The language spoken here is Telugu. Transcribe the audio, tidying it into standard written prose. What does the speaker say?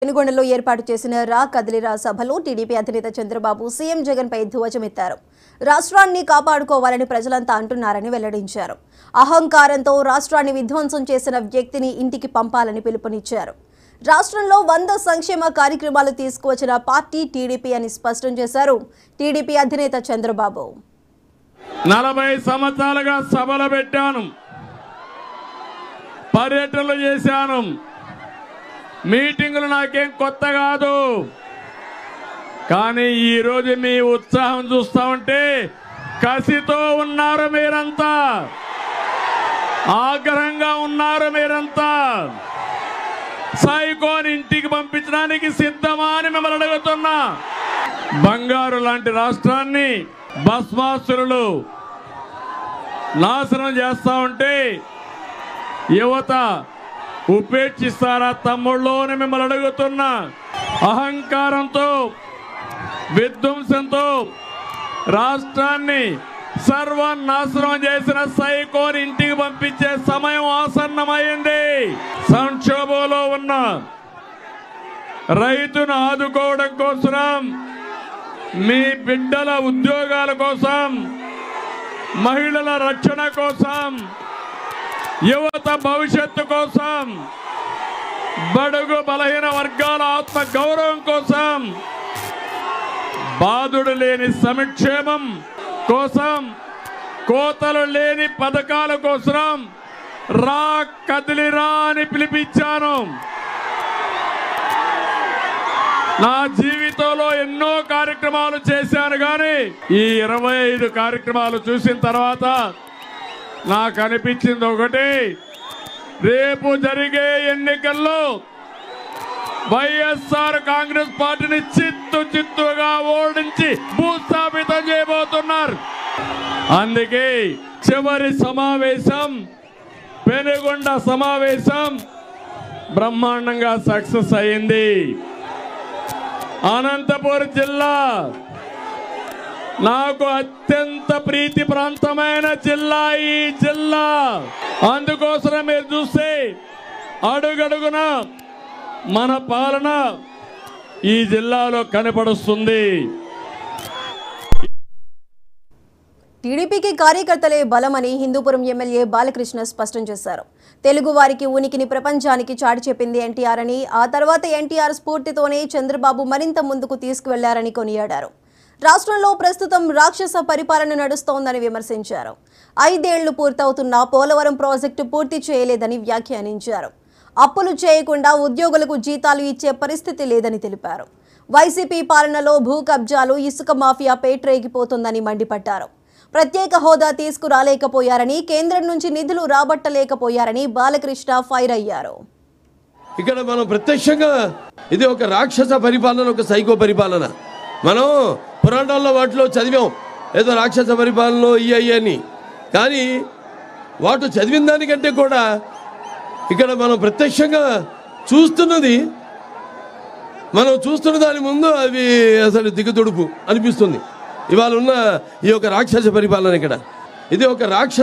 పెనుగొండలో ఏర్పాటు చేసిన రా కదిలిరా సభలో టీడీపీ అధినేత చంద్రబాబు సీఎం జగన్ పై ధ్వజమెత్తారు. రాష్ట్రాన్ని కాపాడుకోవాలని ప్రజలంతా అంటున్నారని వెల్లడించారు. అహంకారంతో రాష్ట్రాన్ని విధ్వంసం చేసిన వ్యక్తిని ఇంటికి పంపాలని పిలుపునిచ్చారు. రాష్ట్రంలో 100 సంక్షేమ కార్యక్రమాలు తీసుకువచ్చిన పార్టీ టీడీపీ అని స్పష్టం చేశారు టీడీపీ అధినేత చంద్రబాబు. 40 సంవత్సరాలుగా సభలు పెట్టాను, పర్యటనలు చేశాను, మీటింగులు నాకేం కొత్త కాదు. కానీ ఈరోజు మీ ఉత్సాహం చూస్తా ఉంటే కసితో ఉన్నారు మీరంతా, ఆగ్రహంగా ఉన్నారు మీరంతా. సైకోని ఇంటికి పంపించడానికి సిద్ధమా అని మిమ్మల్ని అడుగుతున్నా. బంగారు లాంటి రాష్ట్రాన్ని భస్మాసురులు నాశనం చేస్తా ఉంటే యువత ఉపేక్షిస్తారా తమ్ముళ్ళు అని మిమ్మల్ని అడుగుతున్నా. అహంకారంతో విధ్వంసంతో రాష్ట్రాన్ని సర్వనాశనం చేసిన సైకోని ఇంటికి పంపించే సమయం ఆసన్నమైంది. సంక్షోభంలో ఉన్న రైతును ఆదుకోవడం కోసం, మీ బిడ్డల ఉద్యోగాల కోసం, మహిళల రక్షణ కోసం, యువత భవిష్యత్తు కోసం, బడుగు బలహీన వర్గాల ఆత్మ గౌరవం కోసం, బాధుడు లేని సంక్షేమం కోసం, కోతలు లేని పథకాల కోసం రా కదిలిరా అని పిలిపించాను. నా జీవితంలో ఎన్నో కార్యక్రమాలు చేశాను, కానీ ఈ 25 కార్యక్రమాలు చూసిన తర్వాత నాకు అనిపించింది ఒకటి: రేపు జరిగే ఎన్నికల్లో వైఎస్ఆర్ కాంగ్రెస్ పార్టీని చిత్తుగా ఓడించి భూస్థాపితం చేయబోతున్నారు. అందుకే చివరి సమావేశం, పెనుగొండ సమావేశం బ్రహ్మాండంగా సక్సెస్ అయింది. అనంతపురం జిల్లా నాకు అత్యంత ప్రీతి ప్రాంతమైన జిల్లా ఈ జిల్లా. అందుకోసం మీరు చూస్తే అడుగడుగున మన పాలన ఈ జిల్లాలో కనపడుస్తుంది. టీడీపీకి కార్యకర్తలే బలమని హిందూపురం ఎమ్మెల్యే బాలకృష్ణ స్పష్టం చేశారు. తెలుగు వారికి ఉనికిని ప్రపంచానికి చాటి చెప్పింది ఎన్టీఆర్ అని, ఆ తర్వాత ఎన్టీఆర్ స్ఫూర్తితోనే చంద్రబాబు మరింత ముందుకు తీసుకువెళ్లారని కొనియాడారు. రాష్ట్రంలో ప్రస్తుతం రాక్షస పరిపాలన నడుస్తోందని విమర్శించారు. 5 ఏళ్లు పూర్తవుతున్నా పోలవరం ప్రాజెక్టు పూర్తి చేయలేదని వ్యాఖ్యానించారు. అప్పులు చేయకుండా ఉద్యోగులకు జీతాలు ఇచ్చే పరిస్థితి లేదని తెలిపారు. వైసీపీ పాలనలో భూ కబ్జాలు, ఇసుక మాఫియా పేట్రేగిపోతుందని మండిపడ్డారు. ప్రత్యేక హోదా తీసుకురాలేకపోయారని, కేంద్రం నుంచి నిధులు రాబట్టలేకపోయారని బాలకృష్ణ ఫైర్ అయ్యారు. ఇక్కడ మనం ప్రత్యక్షంగా ఇది ఒక రాక్షస పరిపాలన, ఒక సైకో పరిపాలన. మనం పురాణాల్లో వాటిలో చదివాం ఏదో రాక్షస పరిపాలనలో అని, కానీ వాటి చదివిన దానికంటే కూడా ఇక్కడ మనం ప్రత్యక్షంగా చూస్తున్నది, మనం చూస్తున్న దాని ముందు అవి అసలు దిగుతుడుపు అనిపిస్తుంది. ఇవాళ ఉన్న ఈ యొక్క రాక్షస పరిపాలన, ఇక్కడ ఇది ఒక రాక్షస